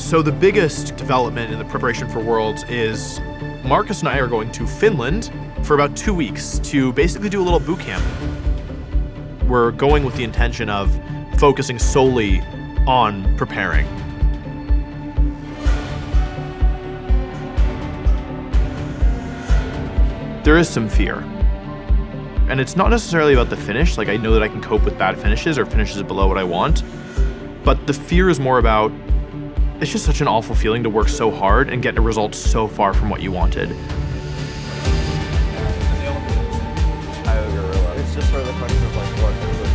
So the biggest development in the preparation for Worlds is Marcus and I are going to Finland for about 2 weeks to basically do a little boot camp. We're going with the intention of focusing solely on preparing. There is some fear. And it's not necessarily about the finish, like I know that I can cope with bad finishes or finishes below what I want, but the fear is more about, it's just such an awful feeling to work so hard and get a result so far from what you wanted. It's just sort of the question of like what it would be.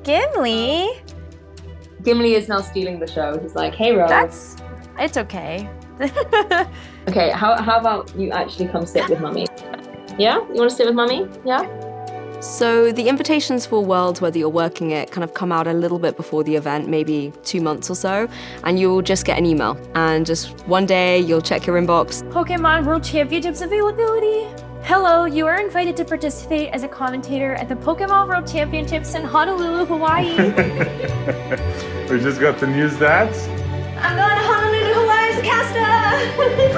Gimli? Gimli is now stealing the show. He's like, hey, Rose. It's okay. Okay, how about you actually come sit with Mummy? Yeah? You want to sit with Mummy? Yeah? So the invitations for Worlds, whether you're working it, kind of come out a little bit before the event, maybe 2 months or so, and you'll just get an email. And just one day, you'll check your inbox. Pokemon World Championships availability. Hello, you are invited to participate as a commentator at the Pokémon World Championships in Honolulu, Hawaii. We just got the news that I'm going to Honolulu, Hawaii as a caster!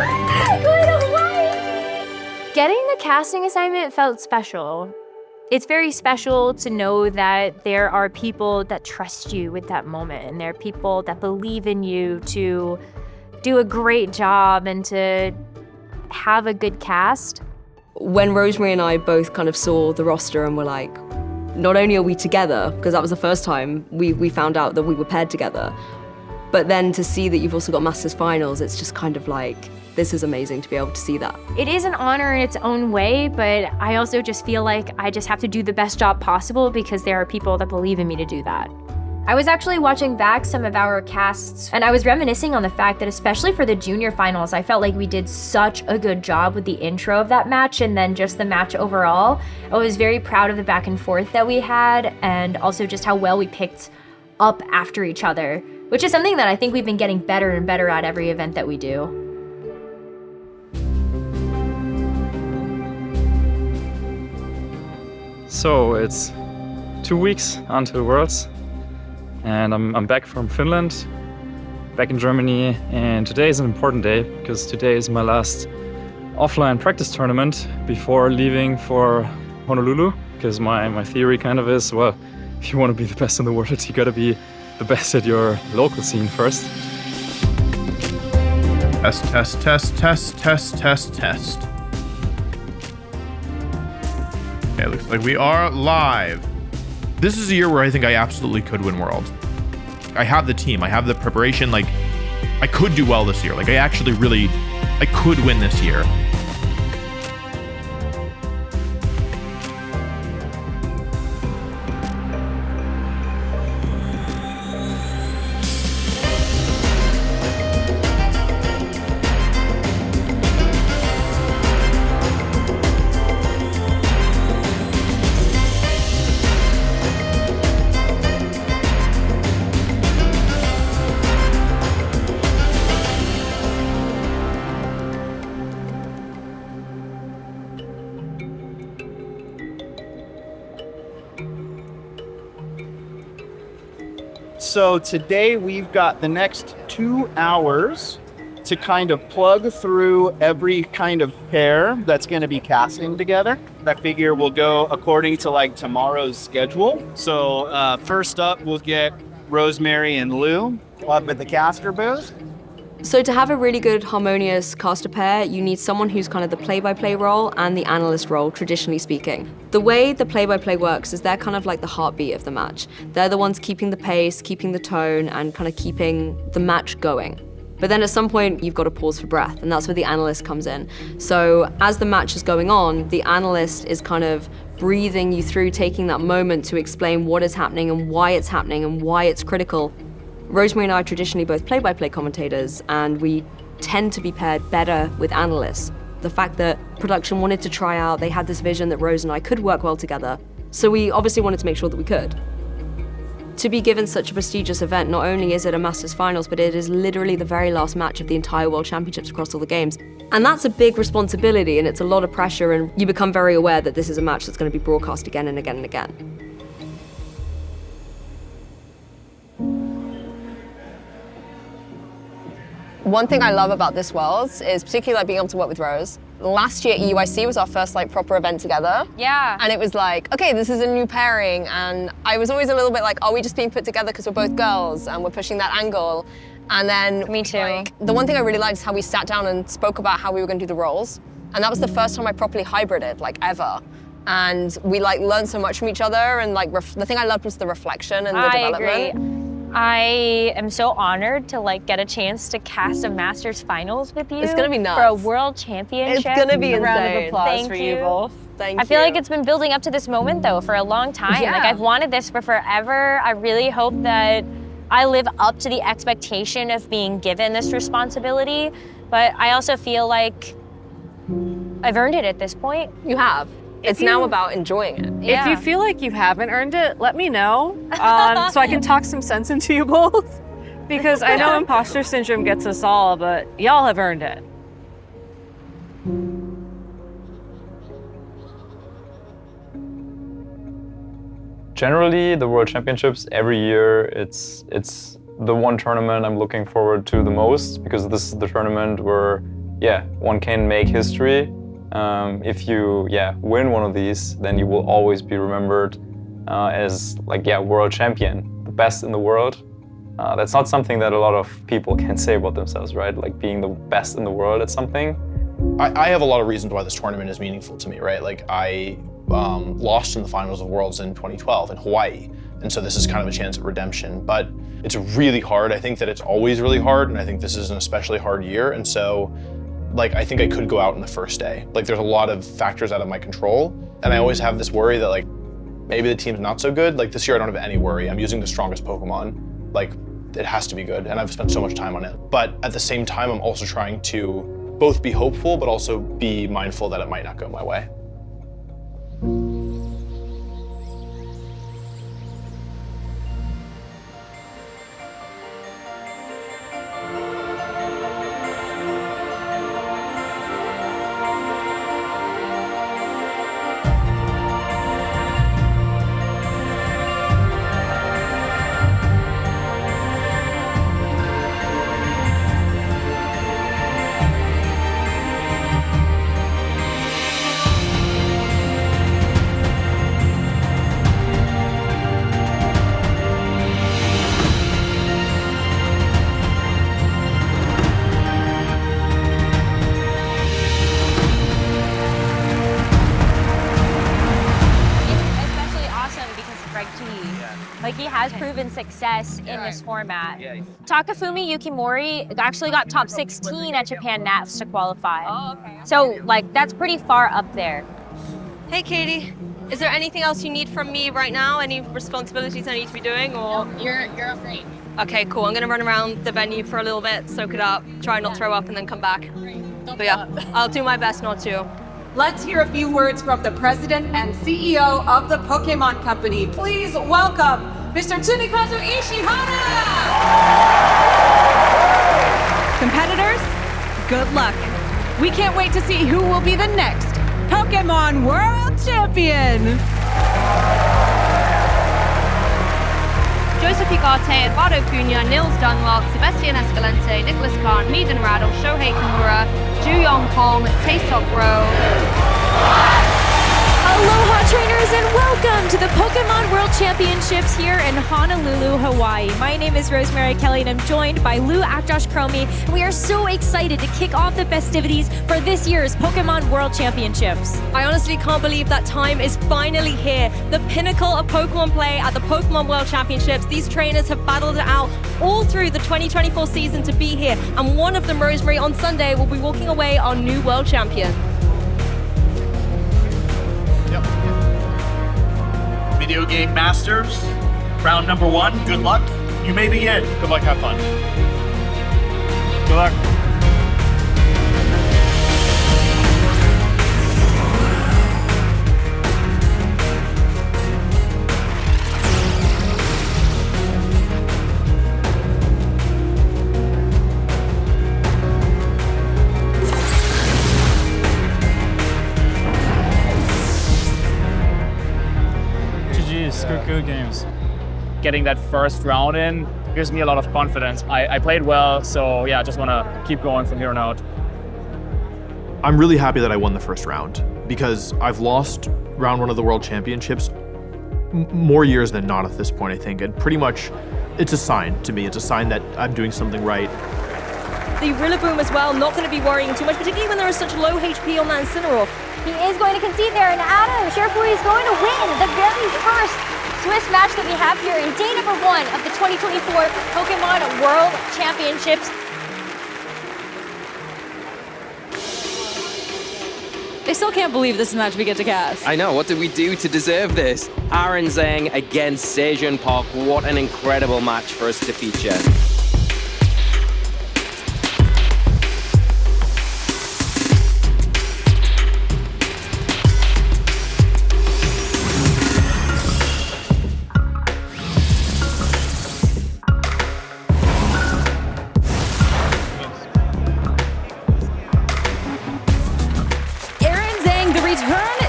I'm going to Hawaii! Getting the casting assignment felt special. It's very special to know that there are people that trust you with that moment, and there are people that believe in you to do a great job and to have a good cast. When Rosemary and I both kind of saw the roster and were like, not only are we together, because that was the first time we found out that we were paired together, but then to see that you've also got Masters Finals, it's just kind of like, this is amazing to be able to see that. It is an honor in its own way, but I also just feel like I just have to do the best job possible because there are people that believe in me to do that. I was actually watching back some of our casts, and I was reminiscing on the fact that especially for the junior finals, I felt like we did such a good job with the intro of that match and then just the match overall. I was very proud of the back and forth that we had, and also just how well we picked up after each other, which is something that I think we've been getting better and better at every event that we do. So it's 2 weeks until Worlds, and I'm back from Finland, back in Germany, and today is an important day because today is my last offline practice tournament before leaving for Honolulu, because my theory kind of is, well, if you want to be the best in the world, you gotta be the best at your local scene first. Test, test, test, test, test, test, test. Okay, looks like we are live. This is a year where I think I absolutely could win Worlds. I have the team, I have the preparation, like, I could do well this year. Like, I could win this year. So today we've got the next 2 hours to kind of plug through every kind of pair that's going to be casting together. I figure we'll go according to like tomorrow's schedule. So first up, we'll get Rosemary and Lou up at the caster booth. So to have a really good harmonious caster pair, you need someone who's kind of the play-by-play role and the analyst role, traditionally speaking. The way the play-by-play works is they're kind of like the heartbeat of the match. They're the ones keeping the pace, keeping the tone, and kind of keeping the match going. But then at some point, you've got to pause for breath, and that's where the analyst comes in. So as the match is going on, the analyst is kind of breathing you through, taking that moment to explain what is happening and why it's critical. Rosemary and I are traditionally both play-by-play commentators, and we tend to be paired better with analysts. The fact that production wanted to try out, they had this vision that Rose and I could work well together. So we obviously wanted to make sure that we could. To be given such a prestigious event, not only is it a Masters Finals, but it is literally the very last match of the entire World Championships across all the games. And that's a big responsibility, and it's a lot of pressure, and you become very aware that this is a match that's going to be broadcast again and again and again. One thing I love about this Worlds is particularly like being able to work with Rose. Last year, EUIC was our first like proper event together. Yeah. And it was like, okay, this is a new pairing. And I was always a little bit like, are we just being put together because we're both girls and we're pushing that angle? And then Me too. Like, the one thing I really liked is how we sat down and spoke about how we were going to do the roles. And that was the first time I properly hybrided, like ever. And we like learned so much from each other. And like the thing I loved was the reflection and the development. Agree. I am so honored to like get a chance to cast a Masters Finals with you. It's gonna be nuts. For a World Championship. It's gonna be A round of insane. applause Thank for you. you both. Thank you. I feel like it's been building up to this moment though for a long time. Yeah. Like I've wanted this for forever. I really hope that I live up to the expectation of being given this responsibility, but I also feel like I've earned it at this point. You have. It's now about enjoying it. Yeah. If you feel like you haven't earned it, let me know so I can talk some sense into you both. Because I know imposter syndrome gets us all, but y'all have earned it. Generally, the World Championships every year, it's the one tournament I'm looking forward to the most because this is the tournament where, yeah, one can make history. If you, win one of these, then you will always be remembered as, like, world champion, the best in the world. That's not something that a lot of people can say about themselves, right? Like being the best in the world at something. I have a lot of reasons why this tournament is meaningful to me, right? Like I lost in the finals of Worlds in 2012 in Hawaii. And so this is kind of a chance at redemption, but it's really hard. I think that it's always really hard. And I think this is an especially hard year. And so like, I think I could go out in the first day. Like there's a lot of factors out of my control. And I always have this worry that like, maybe the team's not so good. Like this year, I don't have any worry. I'm using the strongest Pokemon. Like it has to be good. And I've spent so much time on it. But at the same time, I'm also trying to both be hopeful, but also be mindful that it might not go my way. Like he has proven success in this format. Takafumi Yukimori actually got top 16 at Japan Nats to qualify. Oh, okay. So like that's pretty far up there. Hey Katie, is there anything else you need from me right now? Any responsibilities I need to be doing or? No, you're great. Okay, cool. I'm gonna run around the venue for a little bit, soak it up, try not throw up and then come back. But yeah, I'll do my best not to. Let's hear a few words from the president and CEO of the Pokémon Company. Please welcome Mr. Tsunekazu Ishihara! Competitors, good luck. We can't wait to see who will be the next Pokémon World Champion. Joseph Ugarte, Eduardo Cunha, Nils Dunlop, Sebastian Escalante, Nicholas Khan, Meaden Radel, Shohei Kimura, Ju Yong Kong, Taesok Rowe. Aloha trainers and welcome to the Pokémon Pokémon World Championships here in Honolulu, Hawaii. My name is Rosemary Kelly and I'm joined by Akcoş-Cromie. We are so excited to kick off the festivities for this year's Pokémon World Championships. I honestly can't believe that time is finally here. The pinnacle of Pokemon play at the Pokemon World Championships. These trainers have battled it out all through the 2024 season to be here. And one of them, Rosemary, on Sunday will be walking away our new world champion. Yep. Video Game Masters, round number 1, good luck. You may begin. Good luck, have fun. Good luck. GG's, good games. Getting that first round in gives me a lot of confidence. I played well, so yeah, I just want to keep going from here on out. I'm really happy that I won the first round because I've lost round 1 of the World Championships more years than not at this point, I think. And pretty much it's a sign to me. It's a sign that I'm doing something right. The Rillaboom as well, not going to be worrying too much, particularly when there is such low HP on that Incineroar. He is going to concede there, and Adam Sherfuri is going to win the very first Swiss match that we have here in day number 1 of the 2024 Pokemon World Championships. I still can't believe this match we get to cast. I know, what did we do to deserve this? Aaron Zheng against Sejun Park. What an incredible match for us to feature.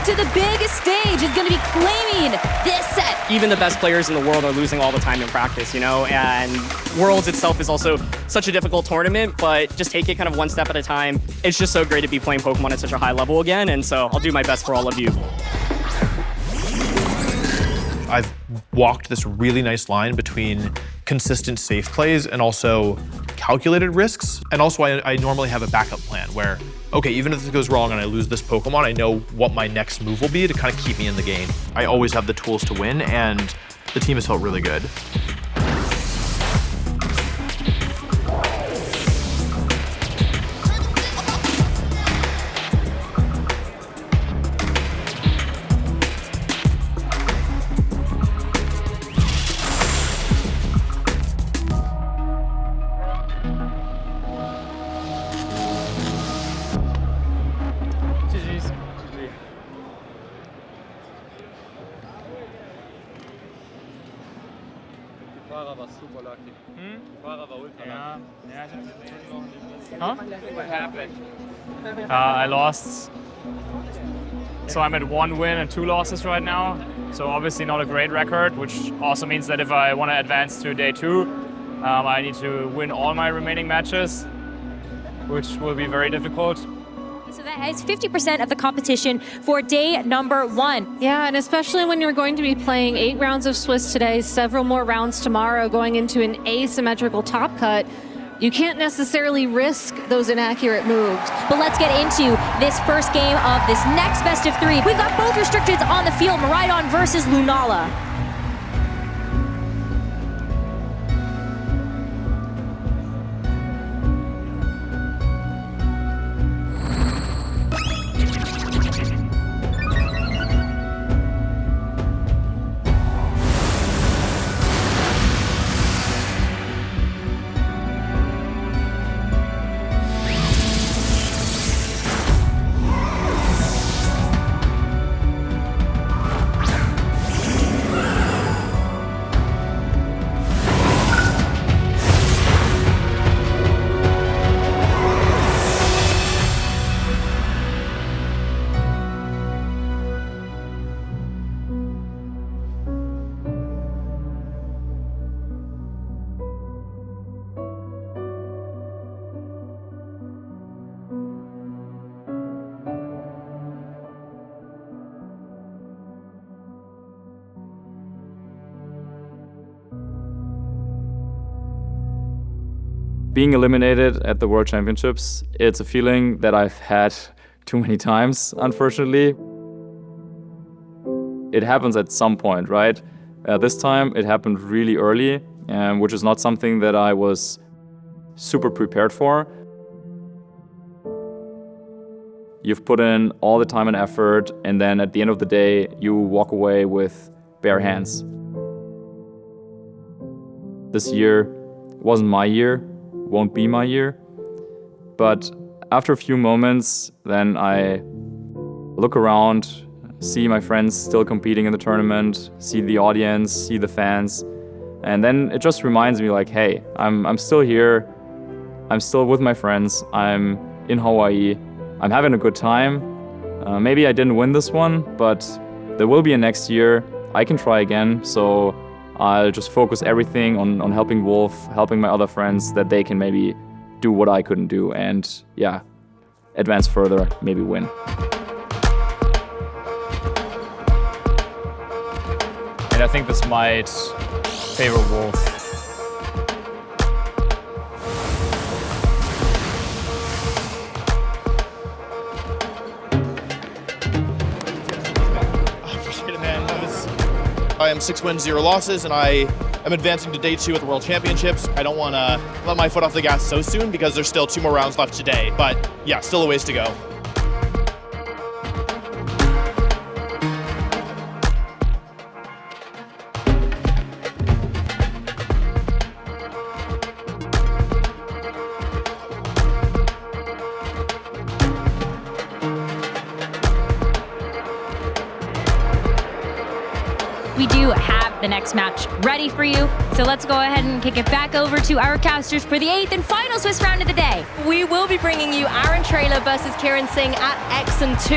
To the big stage is going to be claiming this set. Even the best players in the world are losing all the time in practice, you know, and Worlds itself is also such a difficult tournament, but just take it kind of one step at a time. It's just so great to be playing Pokemon at such a high level again, and so I'll do my best for all of you. I've walked this really nice line between consistent safe plays and also calculated risks. And also I normally have a backup plan where, okay, even if this goes wrong and I lose this Pokemon, I know what my next move will be to kind of keep me in the game. I always have the tools to win, and the team has felt really good. Huh? What happened? I lost. So I'm at 1 win and 2 losses right now. So obviously not a great record, which also means that if I want to advance to day 2, I need to win all my remaining matches, which will be very difficult. So that is 50% of the competition for day number 1. Yeah, and especially when you're going to be playing 8 rounds of Swiss today, several more rounds tomorrow, going into an asymmetrical top cut, you can't necessarily risk those inaccurate moves. But let's get into this first game of this next best of 3. We've got both restricteds on the field, Miraidon versus Lunala. Being eliminated at the World Championships, it's a feeling that I've had too many times, unfortunately. It happens at some point, right? This time it happened really early, which is not something that I was super prepared for. You've put in all the time and effort, and then at the end of the day, you walk away with bare hands. This year wasn't my year, won't be my year. But after a few moments, then I look around, see my friends still competing in the tournament, see the audience, see the fans. And then it just reminds me like, hey, I'm still here. I'm still with my friends. I'm in Hawaii. I'm having a good time. Maybe I didn't win this one, but there will be a next year. I can try again. So I'll just focus everything on helping Wolf, helping my other friends, that they can maybe do what I couldn't do and yeah, advance further, maybe win. And I think this might favor Wolf. I am 6 wins, 0 losses, and I am advancing to day 2 at the World Championships. I don't want to let my foot off the gas so soon because there's still 2 more rounds left today, but yeah, still a ways to go. We do have the next match ready for you, so let's go ahead and kick it back over to our casters for the 8th and final Swiss round of the day. We will be bringing you Aaron Trailer versus Kieran Singh at X and 2.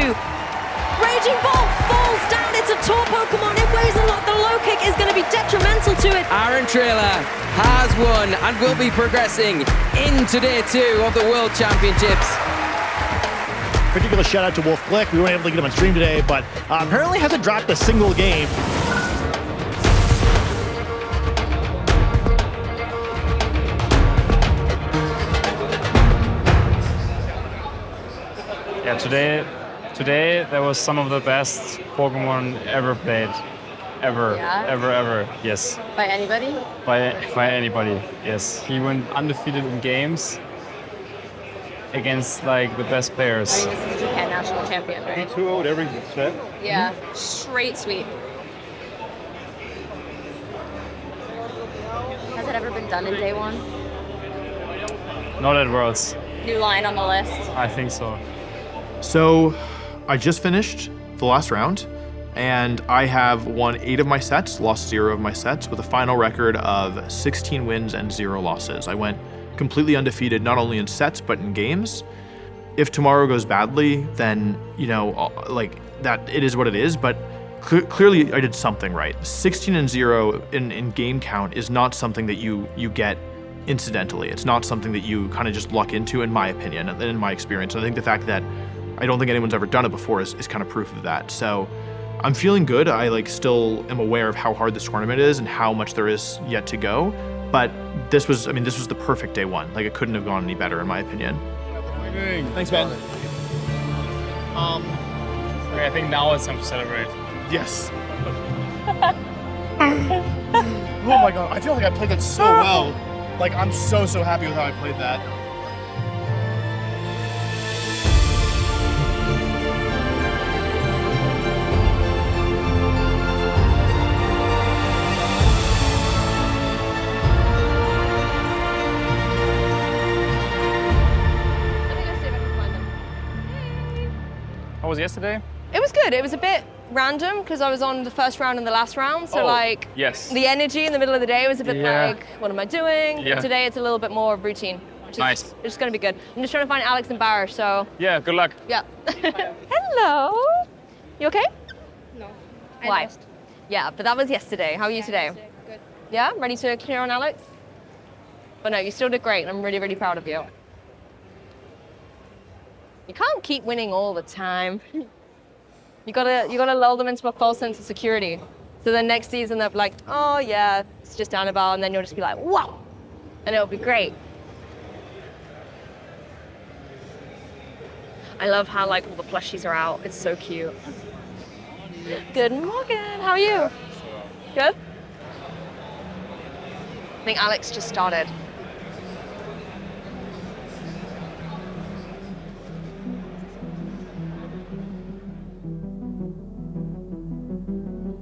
Raging Ball falls down. It's a tour Pokemon. It weighs a lot. The low kick is going to be detrimental to it. Aaron Trailer has won and will be progressing into day 2 of the World Championships. Particular shout out to Wolf Glick. We weren't able to get him on stream today, but apparently hasn't dropped a single game. Yeah, today there was some of the best Pokemon ever played. Ever, Yeah? ever, yes. By anybody? By anybody, yes. He went undefeated in games against like the best players. I mean, this is the Japan national champion, right? 2-0'd every set. Yeah, straight sweep. Has it ever been done in day 1? Not at Worlds. New line on the list. I think so. So I just finished the last round, and I have won 8 of my sets, lost 0 of my sets, with a final record of 16 wins and 0 losses. I went completely undefeated, not only in sets, but in games. If tomorrow goes badly, then, you know, like that, it is what it is, but clearly I did something right. 16 and 0 in game count is not something that you get incidentally. It's not something that you kind of just luck into, in my opinion, and in my experience. And I think the fact that I don't think anyone's ever done it before is kind of proof of that. So I'm feeling good. I still am aware of how hard this tournament is and how much there is yet to go. But this was the perfect day 1. Like, it couldn't have gone any better, in my opinion. Thanks, Ben. Okay, I think now it's time to celebrate. Yes. Oh my god, I feel like I played that so well. Like, I'm so happy with how I played that. How was yesterday? It was good. It was a bit random because I was on the first round and the last round. So yes. The energy in the middle of the day was a bit like, what am I doing? Yeah. Today it's a little bit more routine. Which Nice. It's just going to be good. I'm just trying to find Alex and Barra, so. Yeah, good luck. Yeah. Hello. You okay? No. Why? Yeah, but that was yesterday. How are you today? Good. Yeah? Ready to clear on Alex? But no, you still did great. I'm really, really proud of you. You can't keep winning all the time. You gotta lull them into a false sense of security. So then next season they'll be like, oh yeah, it's just Annabelle, and then you'll just be like, wow, and it'll be great. I love how like all the plushies are out. It's so cute. Good morning. How are you? Good? I think Alex just started.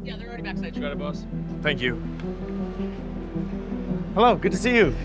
Yeah, they're already backstage. Got it, boss. Thank you. Hello, good to see you.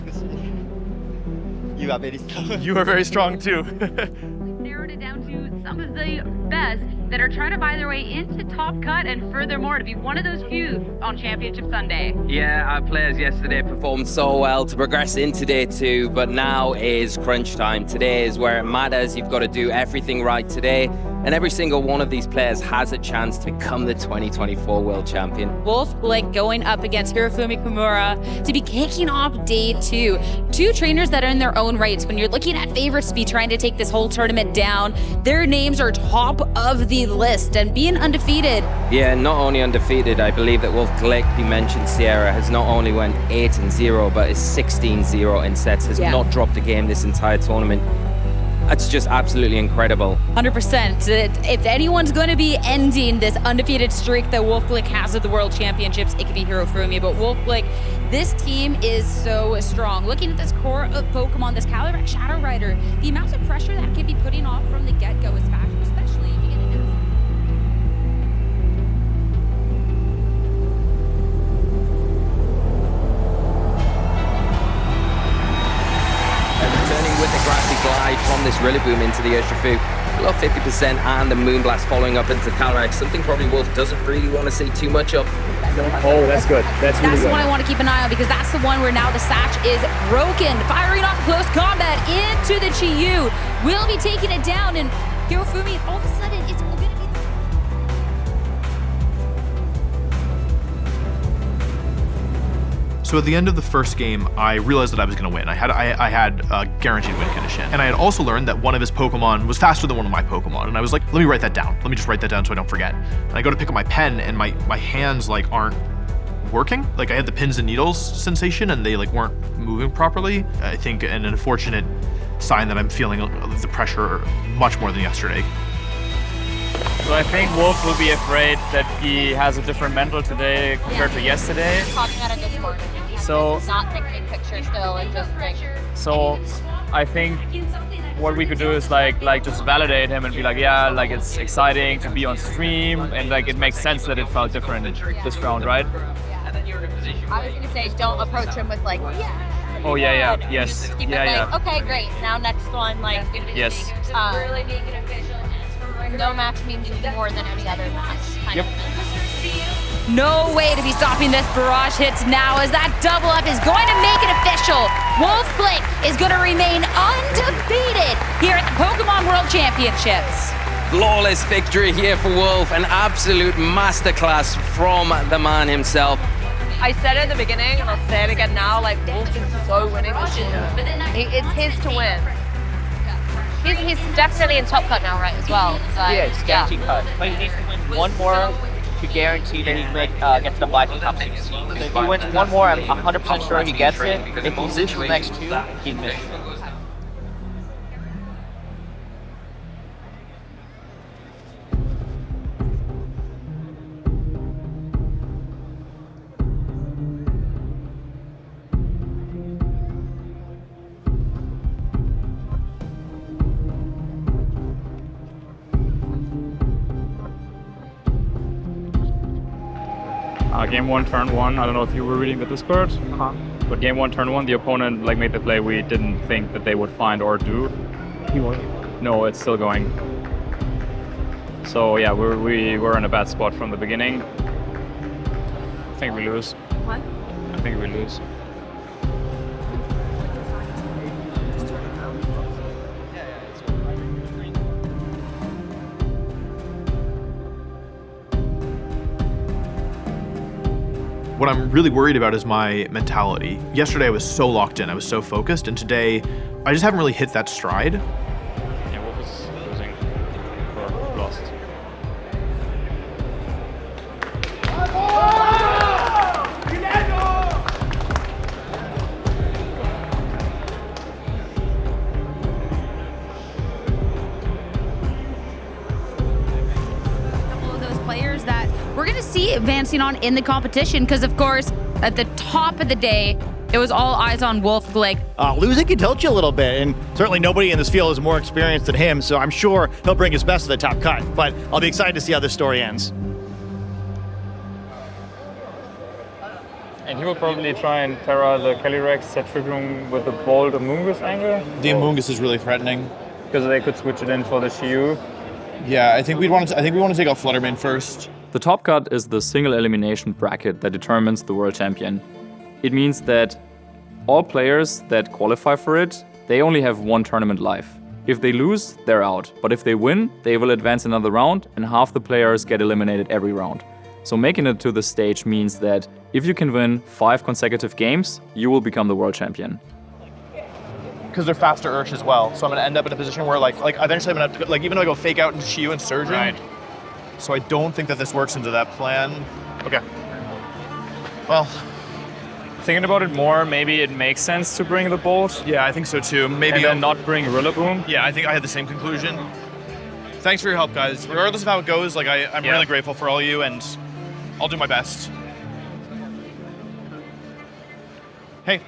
You are very strong. You are very strong too. Narrowed it down to some of the best that are trying to buy their way into Top Cut and furthermore to be one of those few on Championship Sunday. Yeah, our players yesterday performed so well to progress into day 2, but now is crunch time. Today is where it matters. You've got to do everything right today, and every single one of these players has a chance to become the 2024 World Champion. Wolf Blick going up against Hirofumi Kimura to be kicking off day 2. Two trainers that are in their own rights. When you're looking at favorites to be trying to take this whole tournament down, their names are top of the list, and being undefeated. Yeah, not only undefeated, I believe that Wolf Glick, you mentioned Sierra, has not only went 8-0, but is 16-0 in sets, has not dropped a game this entire tournament. That's just absolutely incredible. 100%. If anyone's going to be ending this undefeated streak that Wolf Blick has at the World Championships, it could be Hirofumi. But Wolf Blick, this team is so strong. Looking at this core of Pokemon, this Calyrex Shadow Rider, the amounts of pressure that can be putting off from the get-go is factor, especially if you get an with the grassy glide from this Rillaboom into the Urshifu. Below 50% and the Moonblast following up into Calyrex. Something probably Wolf doesn't really want to see too much of. Oh, that's good. That's really the good. one I want to keep an eye on because that's the one where now the Satch is broken. Firing off close combat into the Chi-Yu. Will be taking it down, and Hirofumi, all of a sudden, it's going to be... So at the end of the first game, I realized that I was going to win. I had a guaranteed win condition. And I had also learned that one of his Pokemon was faster than one of my Pokemon. And I was like, let me write that down. Let me just write that down so I don't forget. And I go to pick up my pen and my hands like aren't working. Like I had the pins and needles sensation and they like weren't moving properly. I think an unfortunate sign that I'm feeling the pressure much more than yesterday. So I think Wolf will be afraid that he has a different mental today compared to yesterday. Talking out of Discord. So Not think big picture still and just think. So I think what we could do is like just validate him and be like, yeah, like it's exciting to be on stream and like it makes sense that it felt different this round, right? I was gonna say don't approach him with like, yeah. Oh yeah, yes. Just keep it Yeah. okay, great. Now next one, like Yes. No match means more than any other match. Kind of. No way to be stopping this barrage hits now as that double up is going to make it official. Wolf Blick is going to remain undefeated here at the Pokemon World Championships. Flawless victory here for Wolf, an absolute masterclass from the man himself. I said it at the beginning, and I'll say it again now, like, Wolf is so winning this tournament. It's his to win. He's definitely in Top Cut now, right, as well? Yeah, it's guaranteed cut. But he needs to win one more to guarantee that he gets the Black Top 16. So if he wins one more, I'm 100% sure he gets it. If he loses the next two, he'd miss it. Game 1, turn 1, I don't know if you were reading the Discord, but game 1, turn 1, the opponent like made the play we didn't think that they would find or do. He won. No, it's still going. So yeah, we were in a bad spot from the beginning. I think we lose. What? I think we lose. What I'm really worried about is my mentality. Yesterday I was so locked in, I was so focused, and today I just haven't really hit that stride. Yeah, Wolf is losing or lost. we're going to see advancing on in the competition because, of course, at the top of the day, it was all eyes on Wolf Glick. Losing can tilt you a little bit, and certainly nobody in this field is more experienced than him, so I'm sure he'll bring his best to the top cut, but I'll be excited to see how this story ends. And he will probably try and Terra the Calyrex, set triggering with the bold Amoonguss angle. The Amoonguss is really threatening. Because they could switch it in for the Shiyu. Yeah, I think we want to take out Fluttermane first. The top cut is the single elimination bracket that determines the world champion. It means that all players that qualify for it, they only have one tournament life. If they lose, they're out. But if they win, they will advance another round, and half the players get eliminated every round. So making it to this stage means that if you can win 5 consecutive games, you will become the world champion. Because they're faster Ursh as well, so I'm gonna end up in a position where like eventually I'm gonna have to even though I go fake out into Shiyu and Surgeon. Right. So I don't think that this works into that plan. Okay. Well, thinking about it more, maybe it makes sense to bring the Bolt. Yeah, I think so too. Maybe and then not bring Rillaboom. Yeah, I think I had the same conclusion. Thanks for your help, guys. Regardless of how it goes, like I'm really grateful for all you, and I'll do my best. Hey,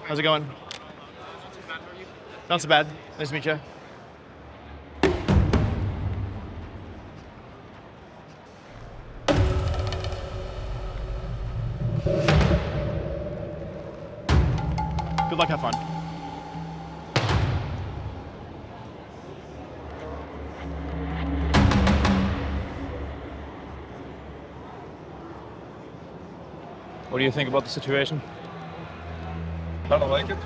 how's it going? Not so bad. Nice to meet you. Good luck, have fun. What do you think about the situation? I don't like it.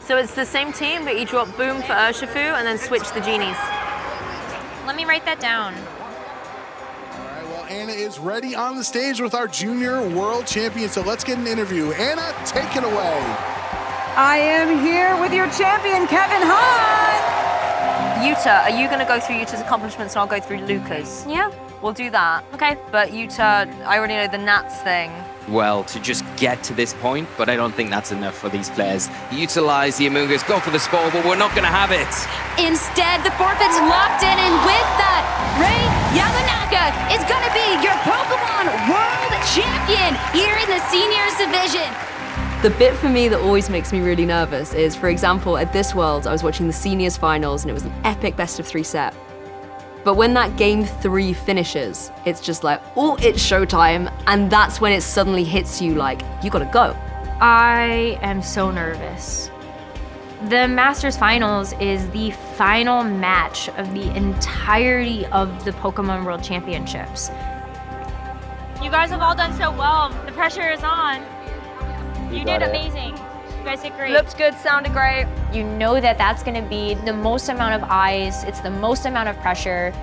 So it's the same team, but you drop Boom for Urshifu and then switch the genies. Let me write that down. Well, Anna is ready on the stage with our junior world champion. So let's get an interview. Anna, take it away. I am here with your champion, Kevin Hahn. Yuta, are you going to go through Yuta's accomplishments and I'll go through Luca's? Yeah. We'll do that. Okay. But Yuta, I already know the Nats thing. Well, to just get to this point, but I don't think that's enough for these players. Utilize the Amoonguss, go for the spore, but we're not going to have it. Instead, the forfeit's locked in, and with that, Rei Yamanaka is going to be your Pokemon World Champion here in the Seniors Division. The bit for me that always makes me really nervous is, for example, at this Worlds, I was watching the Seniors Finals and it was an epic best-of-3 set. But when that Game 3 finishes, it's just like, oh, it's showtime, and that's when it suddenly hits you like, you gotta go. I am so nervous. The Masters Finals is the final match of the entirety of the Pokémon World Championships. You guys have all done so well. The pressure is on. You did amazing. You guys did great. Looked good, sounded great. You know that that's going to be the most amount of eyes. It's the most amount of pressure.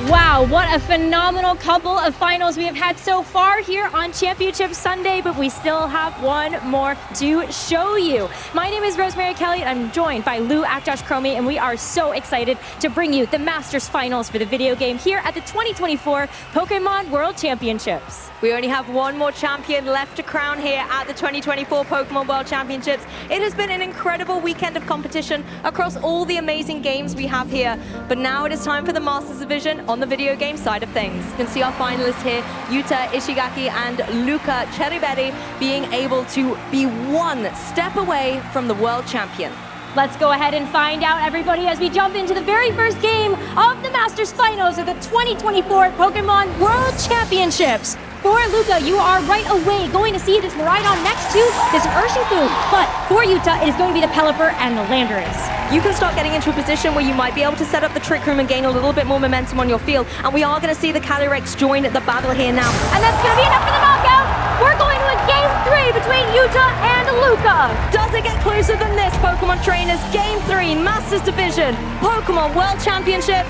Wow, what a phenomenal couple of finals we have had so far here on Championship Sunday, but we still have one more to show you. My name is Rosemary Kelly, and I'm joined by Lou Akcoş-Cromie, and we are so excited to bring you the Masters Finals for the video game here at the 2024 Pokémon World Championships. We only have one more champion left to crown here at the 2024 Pokémon World Championships. It has been an incredible weekend of competition across all the amazing games we have here, but now it is time for the Masters Division on the video game side of things. You can see our finalists here, Yuta Ishigaki and Luca Cheribelli, being able to be one step away from the world champion. Let's go ahead and find out, everybody, as we jump into the very first game of the Masters Finals of the 2024 Pokémon World Championships. For Luca, you are right away going to see this Miraidon next to this Urshifu, but for Yuta, it is going to be the Pelipper and the Landorus. You can start getting into a position where you might be able to set up the Trick Room and gain a little bit more momentum on your field, and we are going to see the Calyrex join the battle here now. And that's going to be enough for the knockout. We're going to a Game 3 between Yuta and Luca. Does it get closer than this, Pokemon trainers? Game 3, Masters Division, Pokemon World Championships.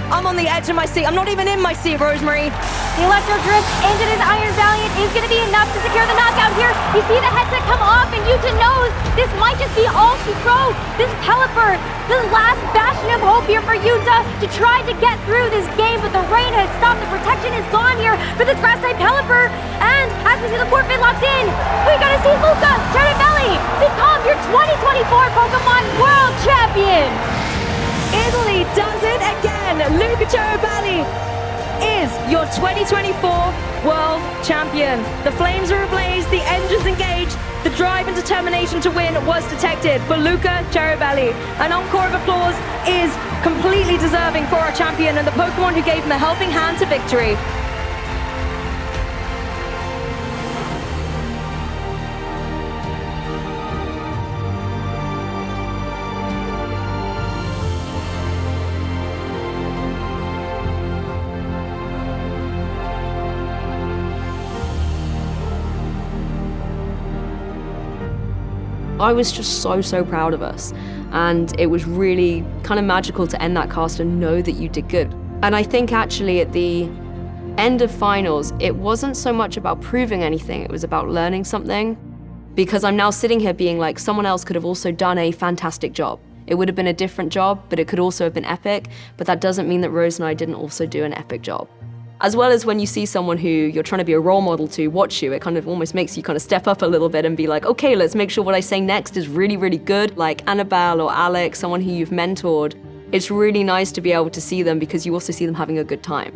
I'm on the edge of my seat. I'm not even in my seat, Rosemary. The Electro Drift into this Iron Valiant is going to be enough to secure the knockout here. You see the headset come off, and Yuta knows this might just be all she wrote. This Pelipper, the last bastion of hope here for Yuta to try to get through this game, but the rain has stopped. The protection is gone here for this Grass-type Pelipper. And as we see the forfeit locked in, we're going to see Luca Cheribelli become your 2024 Pokemon World Champion. Italy does it again. Luca Cheribelli is your 2024 World Champion. The flames are ablaze, the engines engaged, the drive and determination to win was detected for Luca Cheribelli. An encore of applause is completely deserving for our champion and the Pokemon who gave him a helping hand to victory. I was just so proud of us, and it was really kind of magical to end that cast and know that you did good. And I think actually at the end of finals, it wasn't so much about proving anything, it was about learning something, because I'm now sitting here being like, someone else could have also done a fantastic job. It would have been a different job, but it could also have been epic, but that doesn't mean that Rose and I didn't also do an epic job. As well as when you see someone who you're trying to be a role model to watch you, it kind of almost makes you kind of step up a little bit and be like, okay, let's make sure what I say next is really, really good. Like Annabelle or Alex, someone who you've mentored. It's really nice to be able to see them because you also see them having a good time.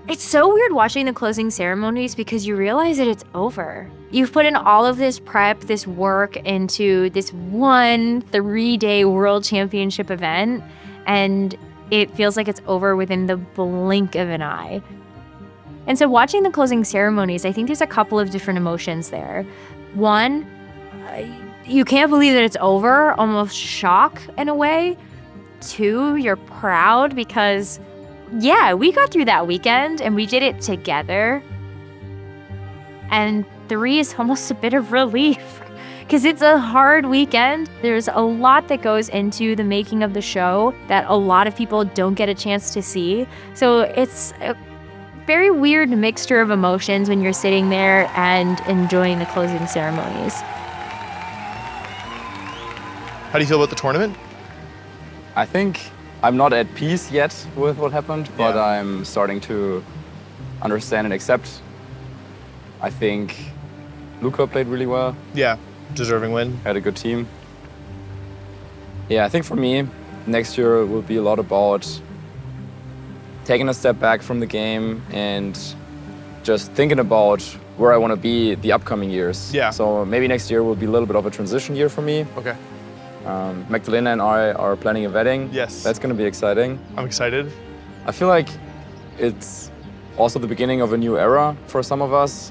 It's so weird watching the closing ceremonies because you realize that it's over. You've put in all of this prep, this work into this one 3-day World Championship event, and it feels like it's over within the blink of an eye. And so watching the closing ceremonies, I think there's a couple of different emotions there. One, you can't believe that it's over, almost shock in a way. 2, you're proud because, yeah, we got through that weekend and we did it together. And 3 is almost a bit of relief because it's a hard weekend. There's a lot that goes into the making of the show that a lot of people don't get a chance to see. So it's a very weird mixture of emotions when you're sitting there and enjoying the closing ceremonies. How do you feel about the tournament? I think I'm not at peace yet with what happened, but I'm starting to understand and accept. I think Luca played really well. Yeah, deserving win. Had a good team. Yeah, I think for me, next year will be a lot about taking a step back from the game and just thinking about where I want to be the upcoming years. Yeah. So maybe next year will be a little bit of a transition year for me. Okay. Magdalena and I are planning a wedding. Yes. That's going to be exciting. I'm excited. I feel like it's also the beginning of a new era for some of us.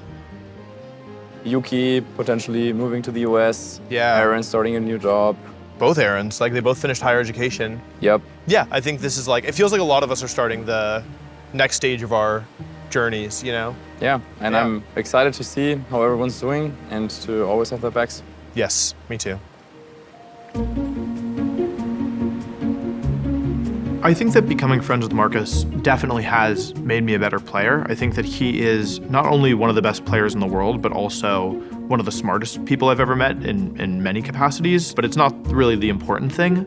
Yuki potentially moving to the US. Yeah. Aaron starting a new job. Both Aarons, like they both finished higher education. Yep. Yeah, I think this is like, it feels like a lot of us are starting the next stage of our journeys, you know? Yeah, and I'm excited to see how everyone's doing and to always have their backs. Yes, me too. I think that becoming friends with Marcus definitely has made me a better player. I think that he is not only one of the best players in the world, but also one of the smartest people I've ever met in many capacities. But it's not really the important thing.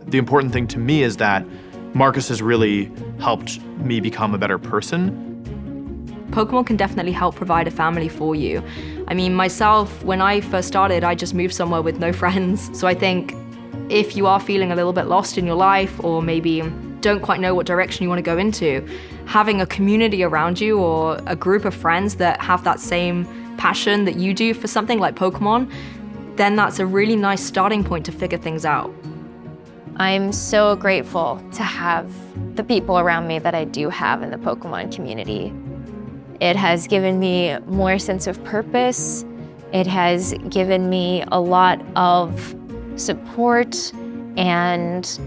The important thing to me is that Marcus has really helped me become a better person. Pokemon can definitely help provide a family for you. I mean, myself, when I first started, I just moved somewhere with no friends. So I think if you are feeling a little bit lost in your life or maybe don't quite know what direction you want to go into, having a community around you or a group of friends that have that same passion that you do for something like Pokemon, then that's a really nice starting point to figure things out. I'm so grateful to have the people around me that I do have in the Pokemon community. It has given me more sense of purpose. It has given me a lot of support, and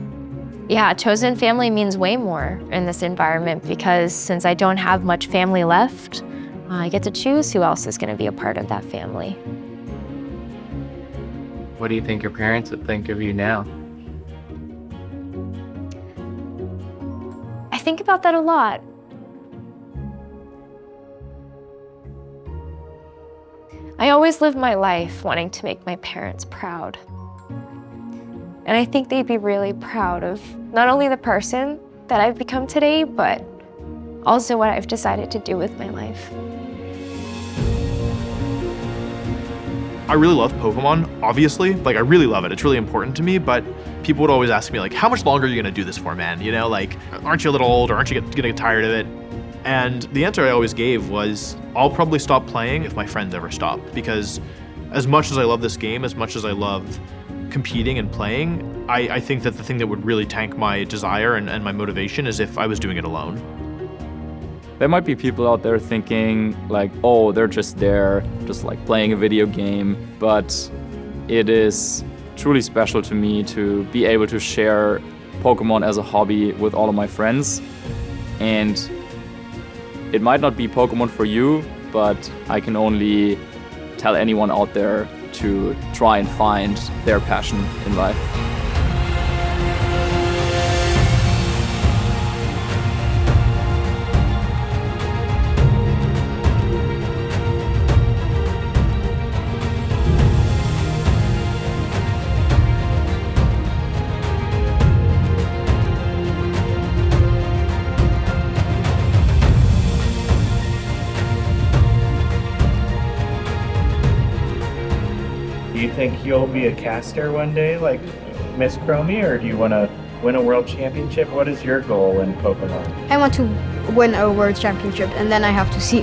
yeah, chosen family means way more in this environment because since I don't have much family left, I get to choose who else is going to be a part of that family. What do you think your parents would think of you now? I think about that a lot. I always lived my life wanting to make my parents proud. And I think they'd be really proud of not only the person that I've become today, but also what I've decided to do with my life. I really love Pokemon, obviously. Like, I really love it. It's really important to me, but people would always ask me, like, how much longer are you gonna do this for, man? You know, like, aren't you a little old or aren't you gonna get tired of it? And the answer I always gave was, I'll probably stop playing if my friends ever stop. Because as much as I love this game, as much as I love competing and playing, I think that the thing that would really tank my desire and my motivation is if I was doing it alone. There might be people out there thinking like, oh, they're just there, just like playing a video game, but it is truly special to me to be able to share Pokemon as a hobby with all of my friends. And it might not be Pokemon for you, but I can only tell anyone out there to try and find their passion in life. Do you think you'll be a caster one day like Miss Cromie, or do you want to win a world championship? What is your goal in Pokemon? I want to win a world championship, and then I have to see